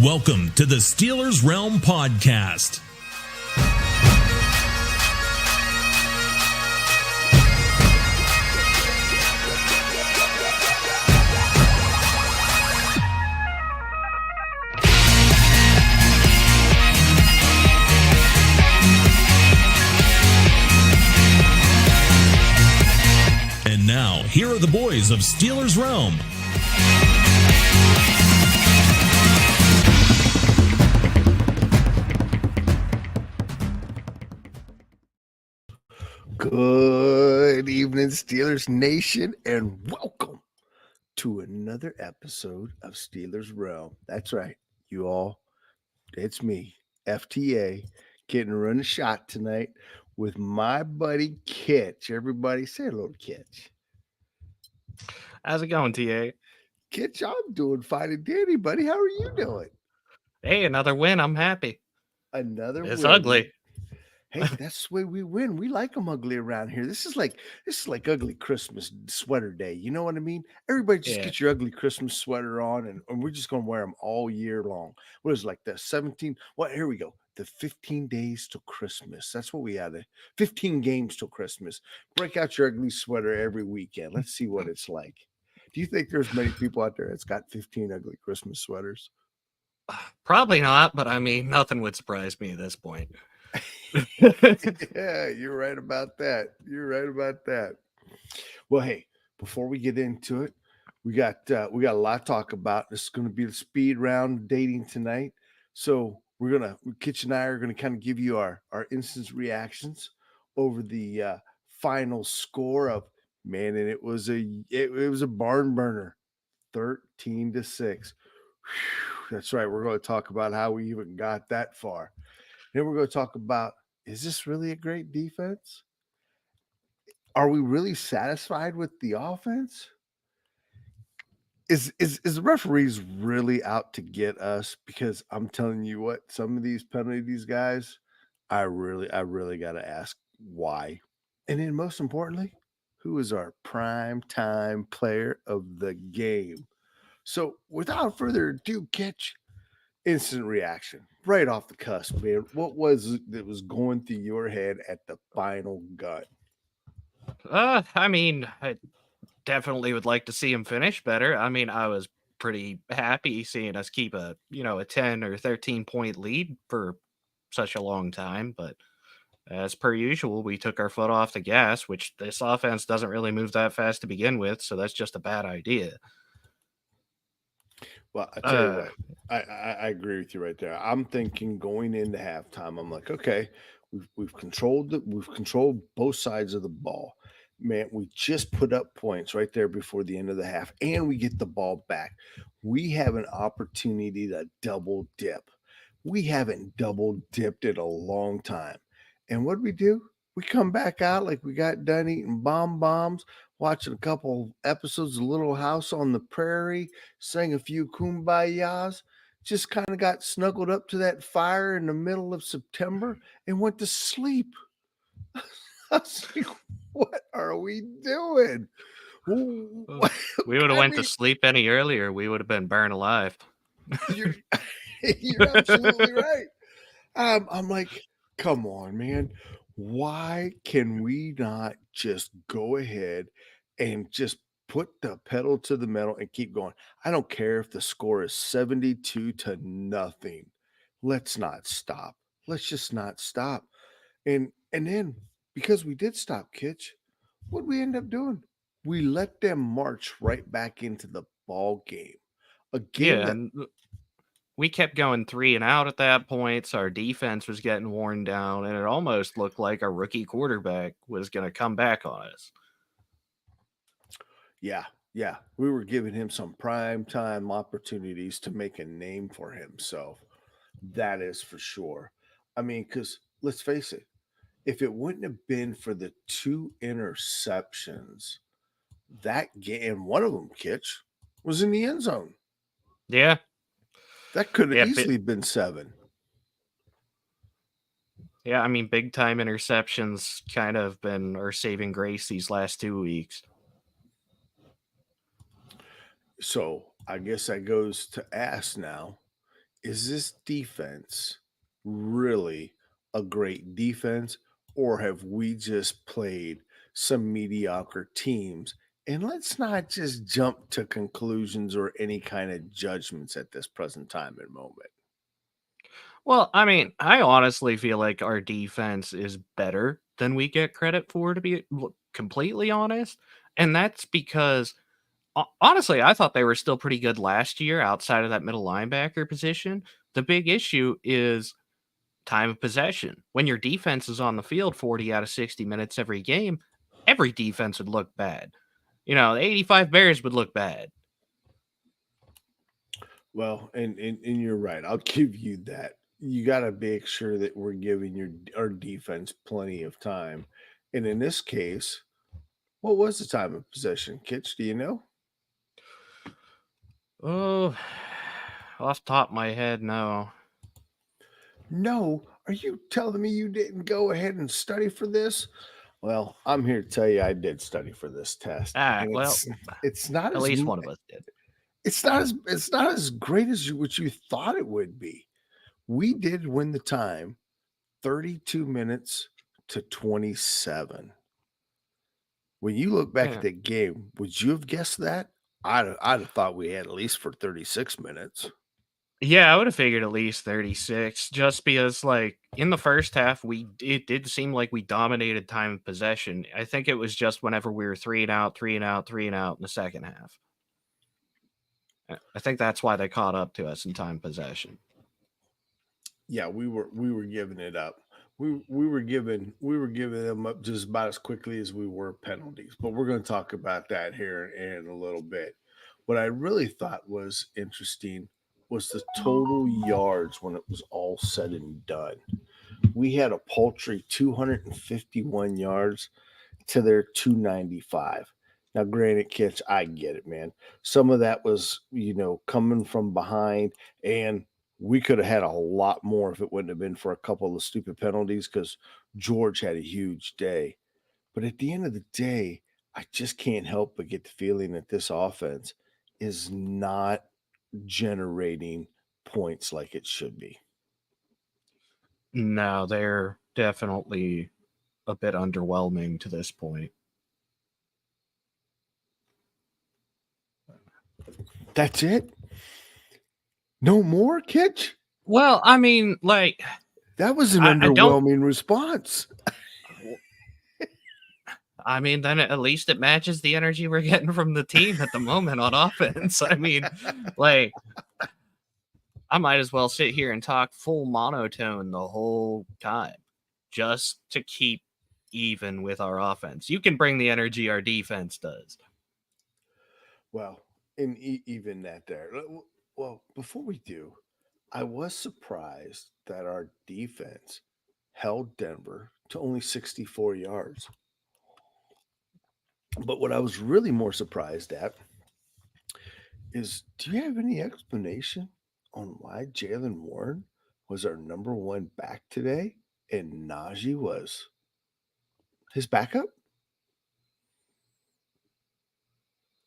Welcome to the Steelers Realm Podcast. And now, here are the boys of Steelers Realm. Good evening, Steelers Nation, and welcome to another episode of Steelers Realm. That's right, you all. It's me, FTA, getting to run a shot tonight with my buddy Kitch. Everybody say hello to Kitch. How's it going, TA? Kitch, I'm doing fine and dandy, buddy. How are you doing? Hey, another win. I'm happy. Another It's win. ugly. Hey, that's the way we win. We like them ugly around here. This is like ugly Christmas sweater day. You know what I mean? Everybody just get your ugly Christmas sweater on, and we're just gonna wear them all year long. What is it, like the 17? Well, here we go. The 15 days till Christmas. That's what we had. 15 games till Christmas. Break out your ugly sweater every weekend. Let's see what it's like. Do you think there's many people out there that's got 15 ugly Christmas sweaters? Probably not, but I mean, nothing would surprise me at this point. Yeah, you're right about that. You're right about that. Well, hey, before we get into it, we got a lot to talk about. This is going to be the speed round dating tonight. So Kitch and I are gonna kind of give you our instant reactions over the final score of man, and it was a barn burner, 13-6. That's right. We're going to talk about how we even got that far. Then we're going to talk about, is this really a great defense? Are we really satisfied with the offense? Is the referees really out to get us? Because I'm telling you what, some of these penalties, guys, I really got to ask why. And then most importantly, who is our prime time player of the game? So without further ado, Kitch, instant reaction right off the cusp, man. What was it that was going through your head at the final gut? I mean, I definitely would like to see him finish better. I mean, I was pretty happy seeing us keep a 10 or 13 point lead for such a long time, but as per usual, we took our foot off the gas, which this offense doesn't really move that fast to begin with, so that's just a bad idea. Well, I tell you what, I agree with you right there. I'm thinking going into halftime, I'm like, okay, we've controlled both sides of the ball. Man, we just put up points right there before the end of the half, and we get the ball back. We have an opportunity to double dip. We haven't double dipped in a long time. And what do? We come back out like we got done eating bombs, watching a couple episodes of Little House on the Prairie, sang a few kumbayas, just kind of got snuggled up to that fire in the middle of September and went to sleep. I was like, what are we doing? We would have went to sleep any earlier. We would have been burned alive. You're absolutely right. I'm like, come on, man. Why can we not just go ahead and just put the pedal to the metal and keep going? I don't care if the score is 72-0. Let's not stop. Let's just not stop. And then because we did stop, Kitch, what did we end up doing? We let them march right back into the ball game. And we kept going 3 and out at that point, so our defense was getting worn down, and it almost looked like our rookie quarterback was going to come back on us. Yeah. We were giving him some prime time opportunities to make a name for himself. That is for sure. I mean, because let's face it, if it wouldn't have been for the 2 interceptions, that game, one of them, Kitch, was in the end zone. Yeah. That could have easily been 7. Yeah, I mean, big time interceptions kind of been our saving grace these last 2 weeks. So I guess that goes to ask now, is this defense really a great defense, or have we just played some mediocre teams? And let's not just jump to conclusions or any kind of judgments at this present time and moment. Well, I mean, I honestly feel like our defense is better than we get credit for, to be completely honest. And that's because, honestly, I thought they were still pretty good last year outside of that middle linebacker position. The big issue is time of possession. When your defense is on the field 40 out of 60 minutes every game, every defense would look bad. The 85 Bears would look bad. Well, and you're right. I'll give you that. You got to make sure that we're giving our defense plenty of time. And in this case, what was the time of possession, Kitch? Do you know? Oh, off the top of my head, no. No. Are you telling me you didn't go ahead and study for this? Well, I'm here to tell you I did study for this test, and Well, it's not at as least one of us did. it's not as great as what you thought it would be. We did win the time 32 minutes to 27. When you look back at Yeah. that game, would you have guessed that? I'd have thought we had at least for 36 minutes. Yeah, I would have figured at least 36, just because, like, in the first half, it did seem like we dominated time of possession. I think it was just whenever we were 3 and out, 3 and out, 3 and out in the second half. I think that's why they caught up to us in time possession. Yeah, we were giving it up. We were giving them up just about as quickly as we were penalties. But we're going to talk about that here in a little bit. What I really thought was interesting was the total yards when it was all said and done. We had a paltry 251 yards to their 295. Now, granted, Kitch, I get it, man. Some of that was, coming from behind, and we could have had a lot more if it wouldn't have been for a couple of stupid penalties because George had a huge day. But at the end of the day, I just can't help but get the feeling that this offense is not generating points like it should be. No, they're definitely a bit underwhelming to this point. That's it? No more, Kitch? Well, I mean, like, That was an I don't. underwhelming response. I mean, then at least it matches the energy we're getting from the team at the moment on offense. I mean, like, I might as well sit here and talk full monotone the whole time just to keep even with our offense. You can bring the energy our defense does. Well, and even that there. Well, before we do, I was surprised that our defense held Denver to only 64 yards. But what I was really more surprised at is, do you have any explanation on why Jalen Warren was our number one back today and Najee was his backup?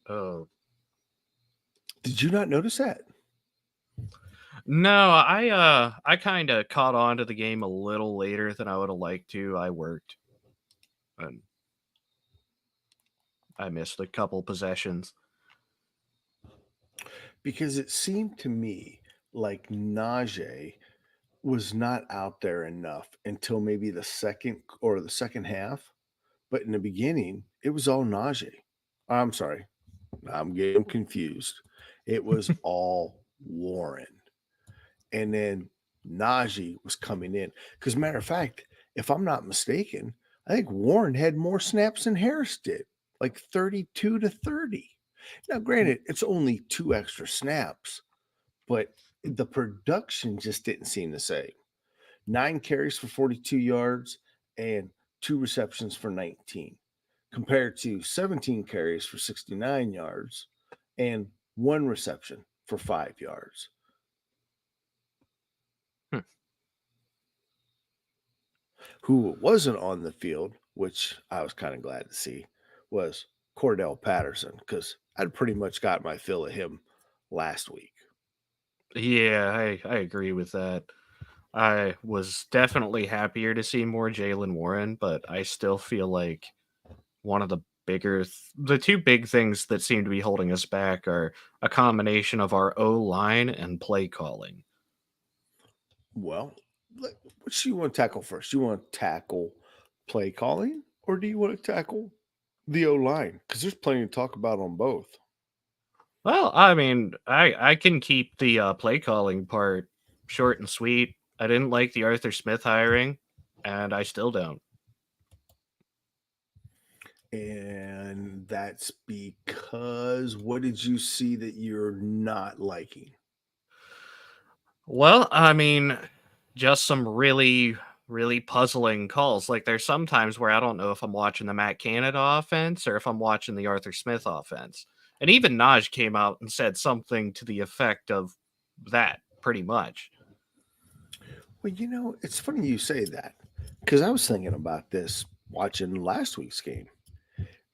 Oh. Did you not notice that? No, I kind of caught on to the game a little later than I would have liked to. I worked and I missed a couple possessions. Because it seemed to me like Najee was not out there enough until maybe the second half. But in the beginning, it was all Najee. I'm sorry. I'm getting confused. It was all Warren. And then Najee was coming in. Because, matter of fact, if I'm not mistaken, I think Warren had more snaps than Harris did, like 32 to 30. Now, granted, it's only 2 extra snaps, but the production just didn't seem the same. 9 carries for 42 yards and 2 receptions for 19, compared to 17 carries for 69 yards and 1 reception for 5 yards. Who wasn't on the field, which I was kind of glad to see, was Cordell Patterson, because I'd pretty much got my fill of him last week. Yeah, I agree with that. I was definitely happier to see more Jalen Warren, but I still feel like one of the two big things that seem to be holding us back are a combination of our O line and play calling. Well, what do you want to tackle first? You want to tackle play calling, or do you want to tackle the O line? Because there's plenty to talk about on both. Well, I mean, I can keep the play calling part short and sweet. I didn't like the Arthur Smith hiring, and I still don't. And that's because what did you see that you're not liking? Well, I mean, just some really puzzling calls. Like there's sometimes where I don't know if I'm watching the Matt Canada offense or if I'm watching the Arthur Smith offense. And even Naj came out and said something to the effect of that, pretty much. Well, it's funny you say that because I was thinking about this watching last week's game.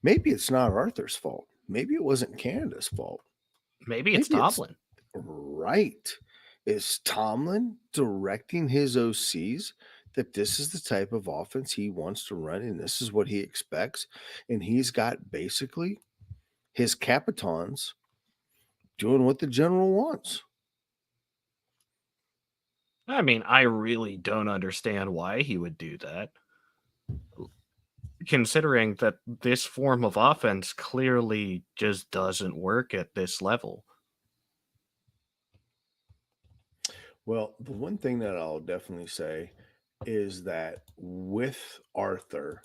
Maybe it's not Arthur's fault. Maybe it wasn't Canada's fault. Maybe it's Maybe it's Tomlin. right. Is Tomlin directing his OCs that this is the type of offense he wants to run and this is what he expects? And he's got basically his Capitons doing what the general wants. I mean, I really don't understand why he would do that, considering that this form of offense clearly just doesn't work at this level. Well, the one thing that I'll definitely say is that with Arthur,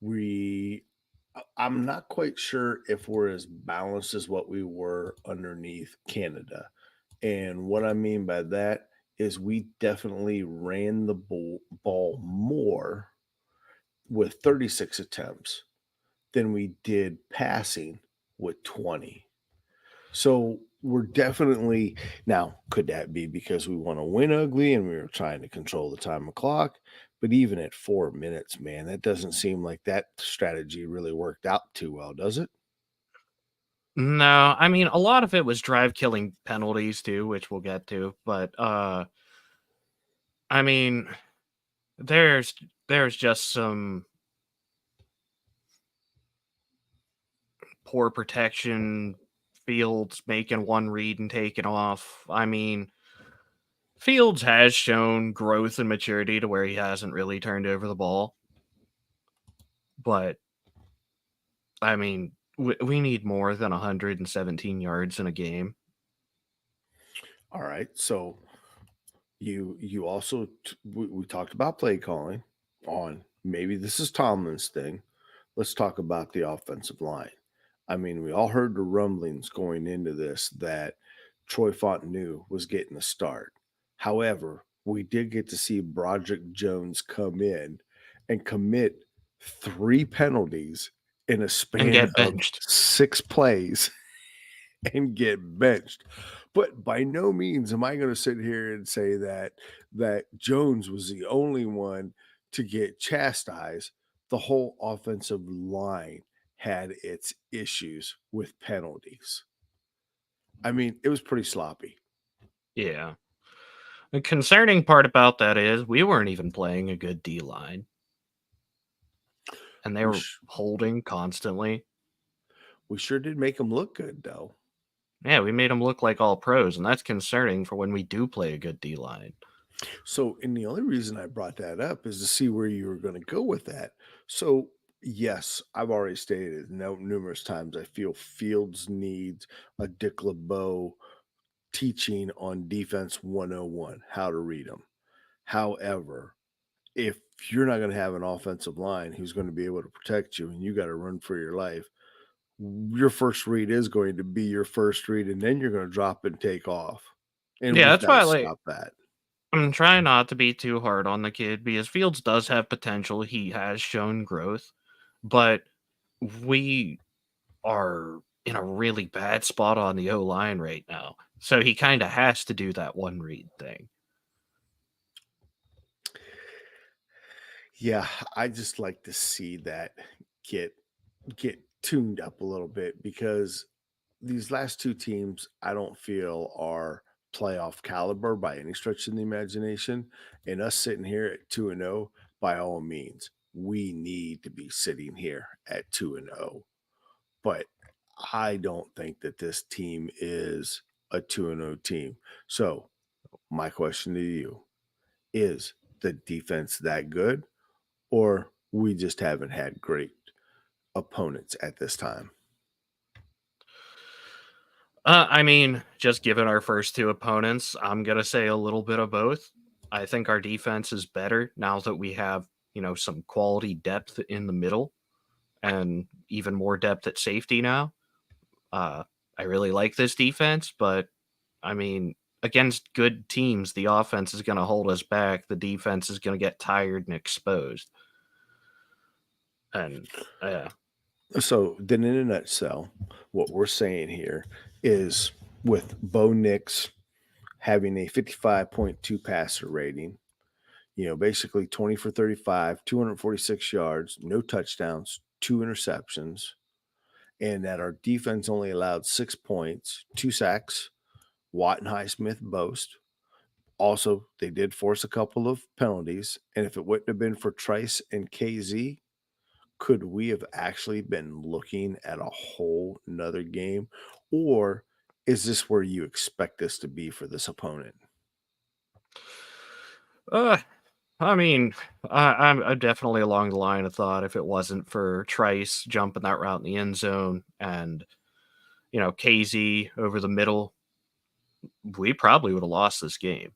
we I'm not quite sure if we're as balanced as what we were underneath Canada. And what I mean by that is we definitely ran the ball more with 36 attempts than we did passing with 20. So we're definitely now, could that be because we want to win ugly and we were trying to control the time of clock? But even at 4 minutes, man, that doesn't seem like that strategy really worked out too well, does it? No, I mean a lot of it was drive killing penalties too, which we'll get to, but I mean there's there's just some poor protection, Fields making one read and taking off. I mean, Fields has shown growth and maturity to where he hasn't really turned over the ball, but I mean, we need more than 117 yards in a game. All right. So you also we talked about play calling on maybe this is Tomlin's thing. Let's talk about the offensive line. I mean, we all heard the rumblings going into this that Troy Fontenot was getting a start. However, we did get to see Broderick Jones come in and commit 3 penalties in a And span get of benched. 6 plays and get benched. But by no means am I going to sit here and say that Jones was the only one to get chastised. The whole offensive line had its issues with penalties. I mean, it was pretty sloppy. Yeah. The concerning part about that is we weren't even playing a good D line, and they We were sh- holding constantly. we sure did make them look good though. Yeah, we made them look like all pros, and that's concerning for when we do play a good D line. So, and the only reason I brought that up is to see where you were going to go with that. So, yes, I've already stated it numerous times. I feel Fields needs a Dick LeBeau teaching on defense 101, how to read them. However, if you're not going to have an offensive line who's going to be able to protect you and you got to run for your life, your first read is going to be your first read, and then you're going to drop and take off. And Yeah, we've that's got why to like stop that. I'm trying not to be too hard on the kid because Fields does have potential. He has shown growth, but we are in a really bad spot on the O line right now. So he kind of has to do that one read thing. Yeah, I just like to see that get get tuned up a little bit because these last two teams I don't feel are playoff caliber by any stretch of the imagination. And us sitting here at 2-0, by all means, we need to be sitting here at 2-0. But I don't think that this team is a 2-0 team. So, my question to you is the defense that good, or we just haven't had great opponents at this time? I mean, just given our first two opponents, I'm going to say a little bit of both. I think our defense is better now that we have, some quality depth in the middle and even more depth at safety now. I really like this defense, but I mean, against good teams, the offense is going to hold us back. The defense is going to get tired and exposed. And So then in a nutshell, what we're saying here is with Bo Nix having a 55.2 passer rating, basically 20 for 35, 246 yards, no touchdowns, 2 interceptions, and that our defense only allowed 6 points, 2 sacks, Watt and Highsmith boast. Also, they did force a couple of penalties, and if it wouldn't have been for Trice and KZ, could we have actually been looking at a whole nother game? Or is this where you expect us to be for this opponent? I mean, I'm definitely along the line of thought if it wasn't for Trice jumping that route in the end zone and, KZ over the middle, we probably would have lost this game.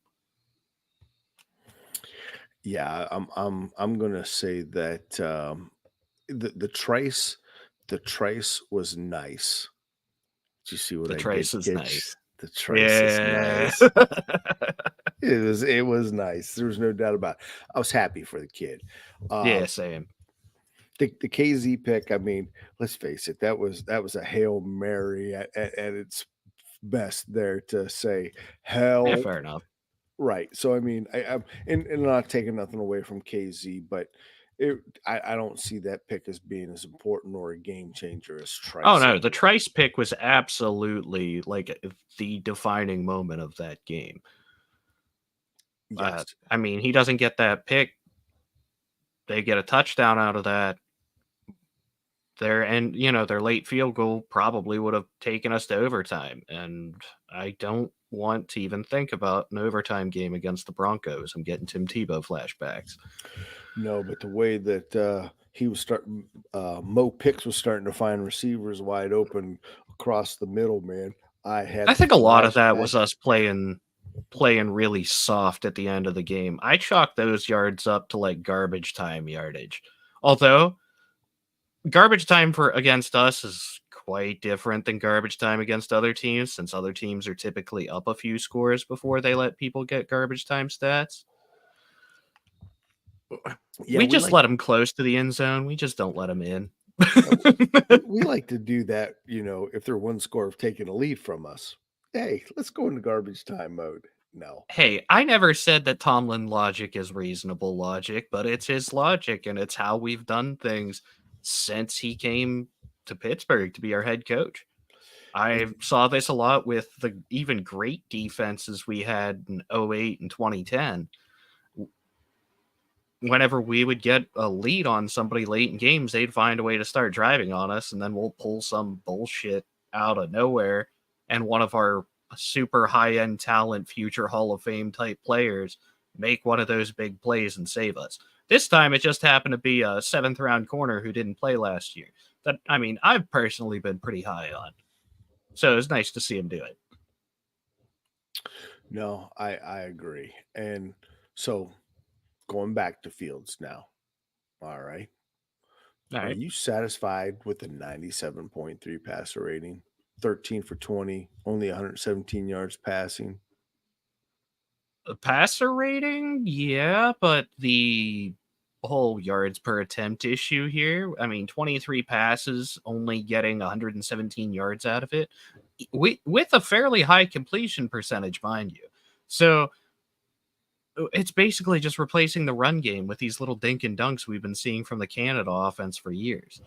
Yeah, I'm gonna say that the Trice was nice. Did you see what The I Trice did, is kids? nice. The Trice is Yeah. nice. It was nice. There was no doubt about it. I was happy for the kid. Yeah, same. The KZ pick, I mean, let's face it, that was a Hail Mary at its best there to say Yeah, help. fair enough. Right. So I mean, I'm and not taking nothing away from KZ, but I don't see that pick as being as important or a game changer as Oh Trice. no, the Trice pick was absolutely like the defining moment of that game. Yes. I mean, he doesn't get that pick. They get a touchdown out of that. Their late field goal probably would have taken us to overtime. And I don't want to even think about an overtime game against the Broncos. I'm getting Tim Tebow flashbacks. No, but the way that he was starting, Mo Picks was starting to find receivers wide open across the middle, man. I had I the think a lot of that was flashback. us playing really soft at the end of the game. I chalk those yards up to like garbage time yardage. Although garbage time for against us is quite different than garbage time against other teams, since other teams are typically up a few scores before they let people get garbage time stats. Yeah, We just let them close to the end zone. We just don't let them in. we like to do that, if they're one score of taking a lead from us. Hey, let's go into garbage time mode. No. Hey, I never said that Tomlin logic is reasonable logic, but it's his logic, and it's how we've done things since he came to Pittsburgh to be our head coach. I saw this a lot with the even great defenses we had in 08 and 2010. Whenever we would get a lead on somebody late in games, they'd find a way to start driving on us, and then we'll pull some bullshit out of nowhere, and one of our super high-end talent, future Hall of Fame type players make one of those big plays and save us. This time, it just happened to be a 7th-round corner who didn't play last year. That, I mean, I've personally been pretty high on. So it was nice to see him do it. No, I agree. And so going back to Fields now. All right. All Are right. you satisfied with the 97.3 passer rating? 13 for 20, only 117 yards passing. The passer rating, yeah, but the whole yards per attempt issue here, I mean, 23 passes, only getting 117 yards out of it, with a fairly high completion percentage, mind you. So it's basically just replacing the run game with these little dink and dunks we've been seeing from the Canada offense for years.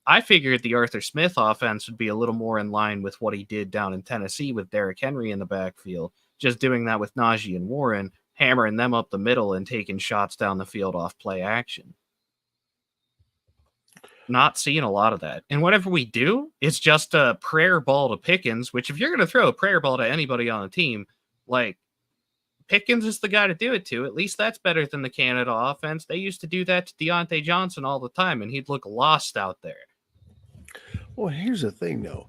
I figured the Arthur Smith offense would be a little more in line with what he did down in Tennessee with Derrick Henry in the backfield, just doing that with Najee and Warren, hammering them up the middle and taking shots down the field off play action. Not seeing a lot of that. And whatever we do, it's just a prayer ball to Pickens, which if you're going to throw a prayer ball to anybody on the team, like Pickens is the guy to do it to. At least that's better than the Canada offense. They used to do that to Deontay Johnson all the time, and he'd look lost out there. Well, here's the thing, though.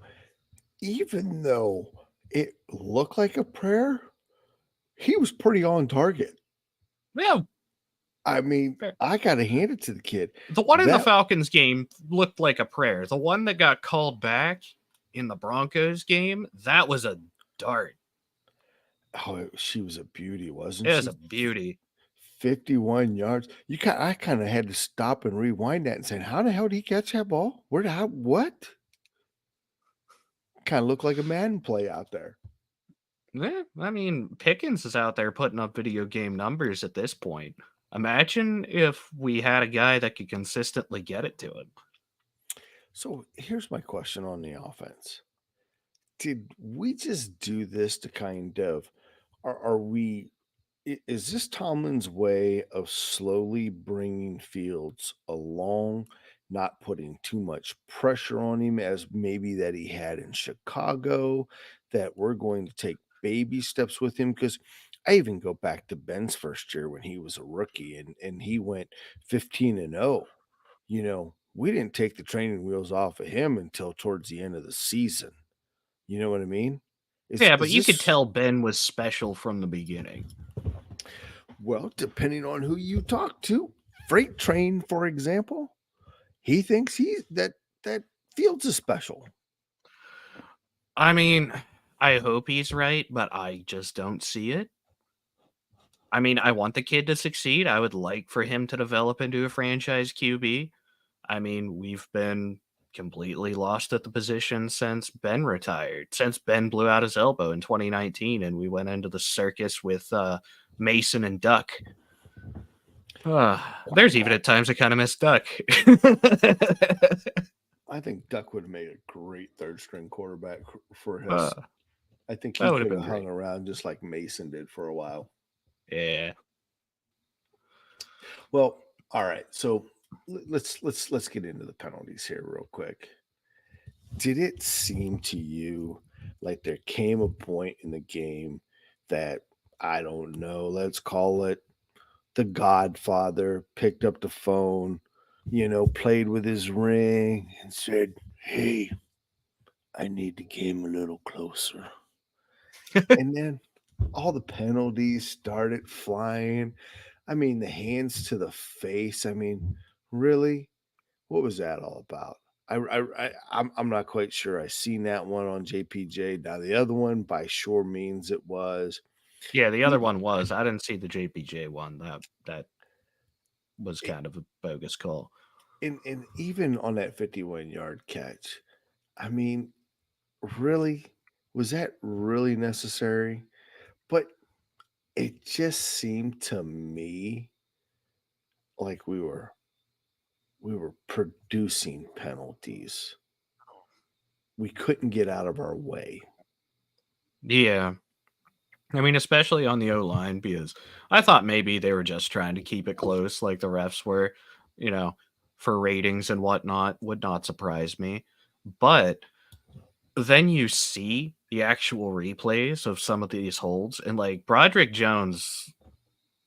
Even though it looked like a prayer, he was pretty on target. Yeah. I mean, Fair. I got to hand it to the kid. The one in the Falcons game looked like a prayer. The one that got called back in the Broncos game, that was a dart. Oh, she was a beauty, wasn't she? It was a beauty. 51 yards. I kind of had to stop and rewind that and say, how the hell did he catch that ball? What? Kind of looked like a Madden play out there. Yeah, I mean, Pickens is out there putting up video game numbers at this point. Imagine if we had a guy that could consistently get it to him. So here's my question on the offense. Did we just do this to kind of, is this Tomlin's way of slowly bringing Fields along, not putting too much pressure on him as maybe that he had in Chicago, that we're going to take baby steps with him? Because I even go back to Ben's first year when he was a rookie and he went 15-0. We didn't take the training wheels off of him until towards the end of the season. You know what I mean? But you could tell Ben was special from the beginning. Well, depending on who you talk to, Freight Train, for example, he thinks that Fields is special. I mean, I hope he's right, but I just don't see it. I mean, I want the kid to succeed. I would like for him to develop into a franchise QB. I mean, we've been completely lost at the position since Ben retired, since Ben blew out his elbow in 2019, and we went into the circus with Mason and Duck. There's even at times I kind of miss Duck. I think Duck would have made a great third-string quarterback for his. I think he could have hung around just like Mason did for a while. Yeah. Well, all right. So let's get into the penalties here real quick. Did it seem to you like there came a point in the game that, I don't know, let's call it the Godfather picked up the phone, played with his ring and said, "Hey, I need the game a little closer." And then all the penalties started flying. I mean, the hands to the face. I mean, really? What was that all about? I'm not quite sure. I seen that one on JPJ. Now the other one, by sure means it was. Yeah, the other one was. I didn't see the JPJ one. That was kind of a bogus call. And even on that 51-yard catch, I mean, really, was that really necessary? But it just seemed to me like we were producing penalties. We couldn't get out of our way. Yeah. I mean, especially on the O-line, because I thought maybe they were just trying to keep it close like the refs were, for ratings and whatnot. Would not surprise me. But then you see the actual replays of some of these holds, and like Broderick Jones,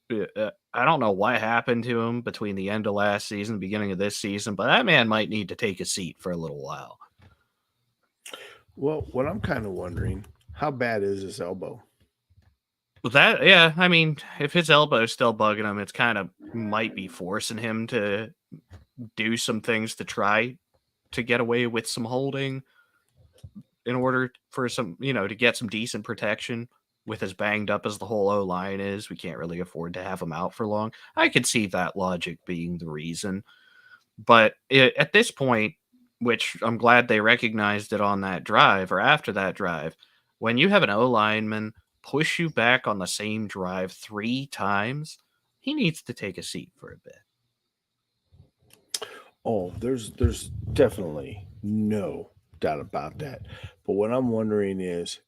I don't know what happened to him between the end of last season, beginning of this season, but that man might need to take a seat for a little while. Well, what I'm kind of wondering, how bad is his elbow? I mean, if his elbow is still bugging him, it's kind of might be forcing him to do some things to try to get away with some holding in order for some, to get some decent protection. With as banged up as the whole O-line is, we can't really afford to have him out for long. I could see that logic being the reason. But at this point, which I'm glad they recognized it on that drive or after that drive, when you have an O-lineman push you back on the same drive 3 times, he needs to take a seat for a bit. Oh, there's definitely no doubt about that. But what I'm wondering is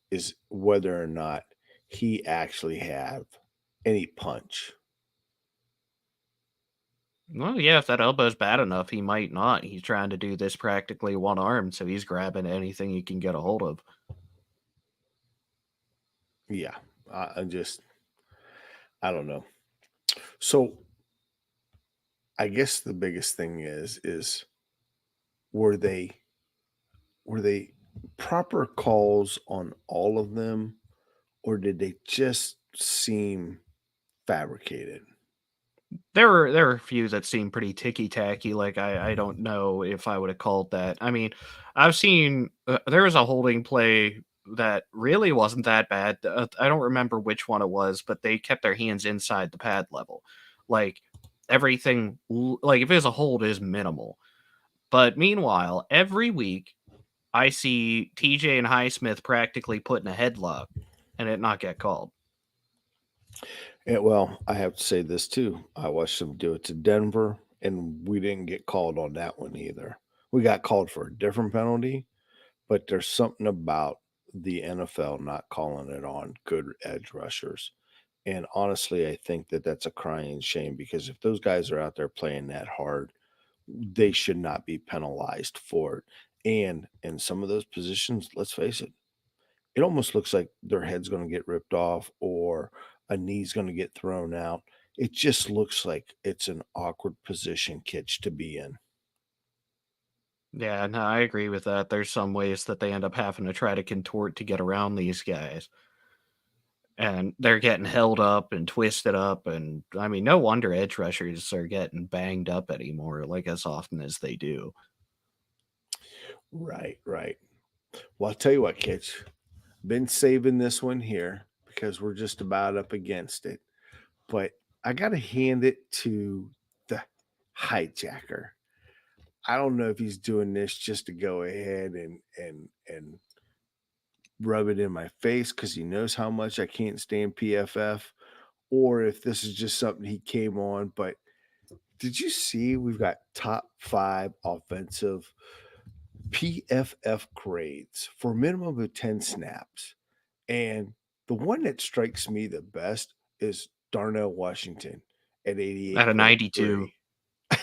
whether or not he actually have any punch. Well, yeah, if that elbow's bad enough, he might not. He's trying to do this practically one arm, so he's grabbing anything he can get a hold of. Yeah, I don't know. So I guess the biggest thing is were they were they proper calls on all of them, or did they just seem fabricated? There were a few that seemed pretty ticky tacky. Like I don't know if I would have called that. I mean, I've seen there was a holding play that really wasn't that bad. I don't remember which one it was, but they kept their hands inside the pad level. Like everything, like if it was a hold, is minimal. But meanwhile, every week I see TJ and Highsmith practically put in a headlock and it not get called. Yeah, well, I have to say this too. I watched them do it to Denver, and we didn't get called on that one either. We got called for a different penalty, but there's something about the NFL not calling it on good edge rushers. And honestly, I think that that's a crying shame because if those guys are out there playing that hard, they should not be penalized for it. And in some of those positions, let's face it, it almost looks like their head's going to get ripped off or a knee's going to get thrown out. It just looks like it's an awkward position, Kitch, to be in. Yeah, no, I agree with that. There's some ways that they end up having to try to contort to get around these guys. And they're getting held up and twisted up. And I mean, no wonder edge rushers are getting banged up anymore, like as often as they do. Right, right. Well, I'll tell you what, Kitch, been saving this one here because we're just about up against it. But I got to hand it to the hijacker. I don't know if he's doing this just to go ahead and rub it in my face because he knows how much I can't stand PFF, or if this is just something he came on. But did you see we've got top 5 offensive PFF grades for a minimum of 10 snaps? And the one that strikes me the best is Darnell Washington at At a 92. 88.3.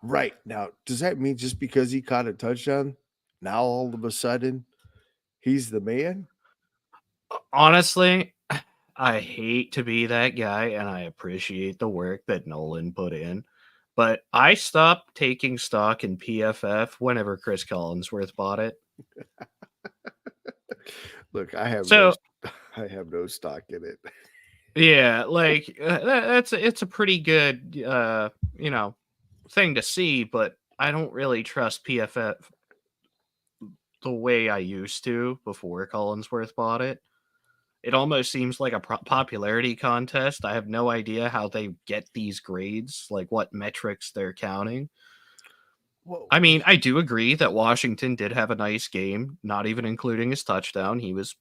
Right. Now, does that mean just because he caught a touchdown, now all of a sudden he's the man? Honestly, I hate to be that guy and I appreciate the work that Nolan put in. But I stopped taking stock in PFF whenever Chris Collinsworth bought it. Look, So I have no stock in it. yeah, like it's a pretty good thing to see, but I don't really trust PFF the way I used to before Collinsworth bought it. It almost seems like a popularity contest. I have no idea how they get these grades, like what metrics they're counting. Well, I mean, I do agree that Washington did have a nice game, not even including his touchdown. He was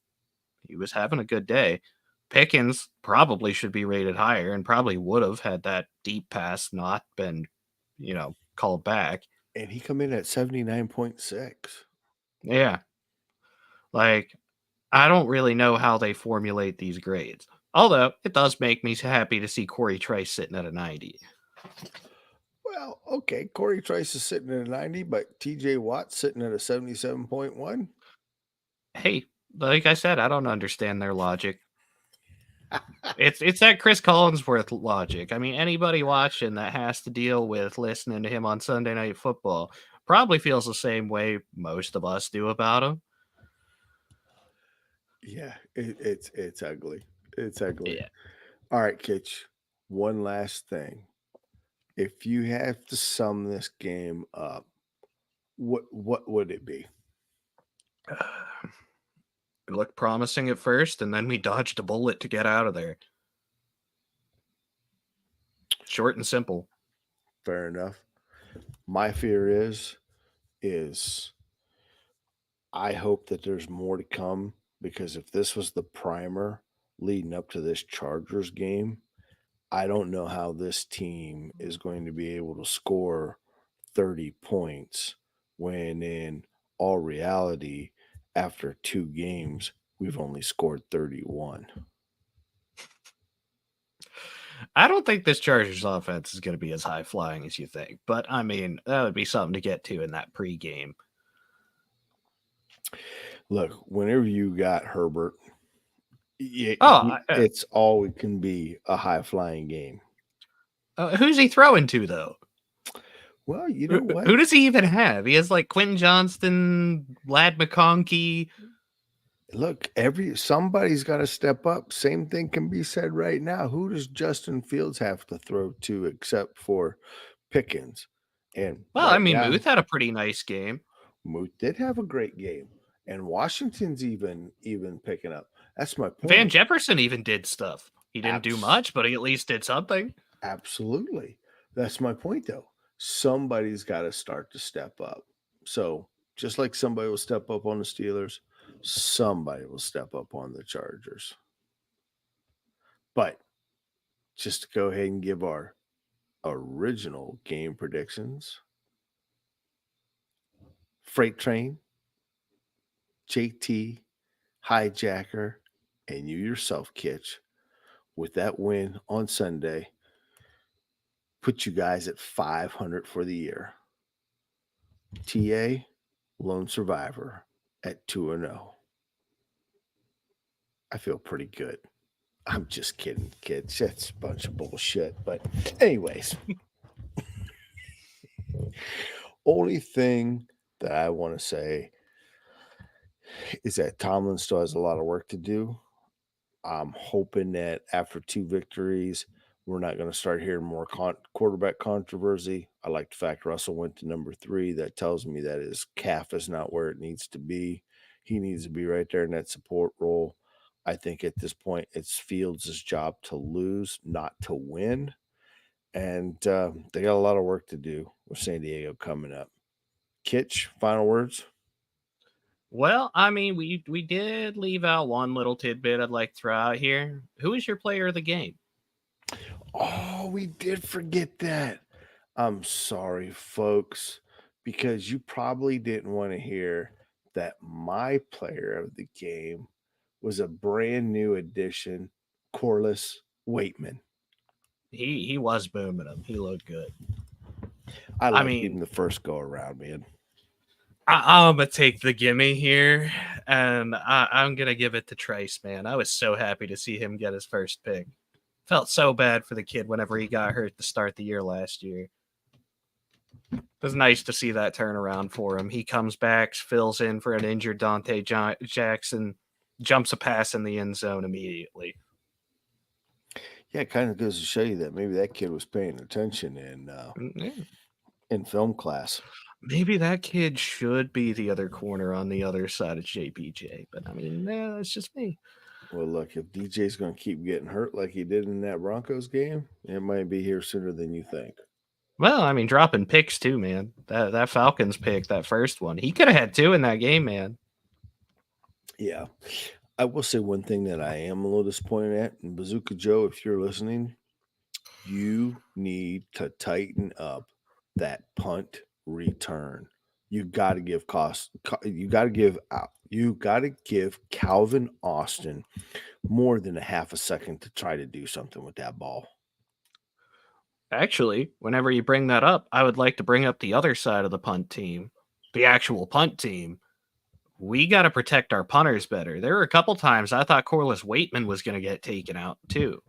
having a good day. Pickens probably should be rated higher and probably would have had that deep pass not been, called back. and he come in at 79.6. Yeah. Like, I don't really know how they formulate these grades. Although it does make me happy to see Corey Trice sitting at a 90. Well, okay, Corey Trice is sitting at a 90, but TJ Watt sitting at a 77.1. Hey, like I said, I don't understand their logic. It's that Chris Collinsworth logic. I mean, anybody watching that has to deal with listening to him on Sunday Night Football probably feels the same way most of us do about him. Yeah, it's ugly. It's ugly. Yeah. All right, Kitch. One last thing. If you have to sum this game up, what would it be? It looked promising at first, and then we dodged a bullet to get out of there. Short and simple. Fair enough. My fear is I hope that there's more to come because if this was the primer leading up to this Chargers game, I don't know how this team is going to be able to score 30 points when in all reality, after 2 games, we've only scored 31. I don't think this Chargers offense is going to be as high flying as you think, but I mean, that would be something to get to in that pregame. Look, whenever you got Herbert, it's all it can be a high flying game. Who's he throwing to, though? Well, you know what? Who does he even have? He has like Quentin Johnston, Lad McConkey. Look, somebody's got to step up. Same thing can be said right now. Who does Justin Fields have to throw to except for Pickens? And Muth had a pretty nice game. Muth did have a great game, and Washington's even picking up. That's my point. Van Jefferson even did stuff. He didn't do much, but he at least did something. Absolutely. That's my point, though. Somebody's got to start to step up. So just like somebody will step up on the Steelers, somebody will step up on the Chargers. But just to go ahead and give our original game predictions. Freight Train, JT, Hijacker, and you yourself, Kitch, with that win on Sunday, put you guys at 500 for the year. TA, Lone Survivor, at 2-0. I feel pretty good. I'm just kidding, kids. That's a bunch of bullshit. But anyways, only thing that I want to say is that Tomlin still has a lot of work to do. I'm hoping that after 2 victories, we're not going to start hearing more quarterback controversy. I like the fact Russell went to number 3. That tells me that his calf is not where it needs to be. He needs to be right there in that support role. I think at this point, it's Fields' job to lose, not to win. And they got a lot of work to do with San Diego coming up. Kitch, final words? Well, I mean, we did leave out one little tidbit I'd like to throw out here. Who is your player of the game? Oh, we did forget that. I'm sorry, folks, because you probably didn't want to hear that my player of the game was a brand new addition, Corliss Waitman. He was booming him. He looked good. I mean, him the first go around, man. I'm going to take the gimme here, and I'm going to give it to Trice, man. I was so happy to see him get his first pick. Felt so bad for the kid whenever he got hurt to start the year last year. It was nice to see that turnaround for him. He comes back, fills in for an injured Dante Jackson, jumps a pass in the end zone immediately. Yeah, it kind of goes to show you that maybe that kid was paying attention in film class. Maybe that kid should be the other corner on the other side of JPJ, but I mean, that's just me. Well, look, if DJ's going to keep getting hurt like he did in that Broncos game, it might be here sooner than you think. Well, I mean, dropping picks too, man. That Falcons pick, that first one, he could have had 2 in that game, man. Yeah. I will say one thing that I am a little disappointed at, and Bazooka Joe, if you're listening, you need to tighten up that punt return. You got to give Calvin Austin more than a half a second to try to do something with that ball. Actually, whenever you bring that up, I would like to bring up the other side of the punt team, the actual punt team. We got to protect our punters better. There were a couple times I thought Corliss Waitman was going to get taken out too.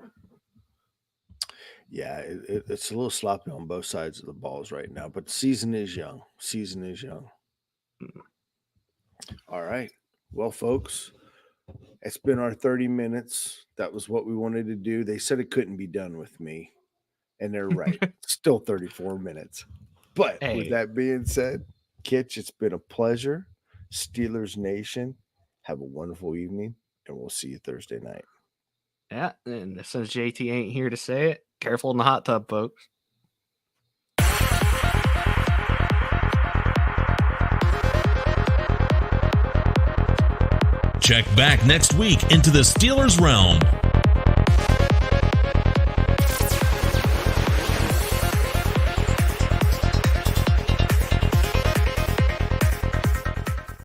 Yeah, it's a little sloppy on both sides of the balls right now, but the season is young. All right. Well, folks, it's been our 30 minutes. That was what we wanted to do. They said it couldn't be done with me, and they're right. Still 34 minutes. But with that being said, Kitch, it's been a pleasure. Steelers Nation, have a wonderful evening, and we'll see you Thursday night. Yeah, and since JT ain't here to say it, careful in the hot tub, folks. Check back next week into the Steelers realm.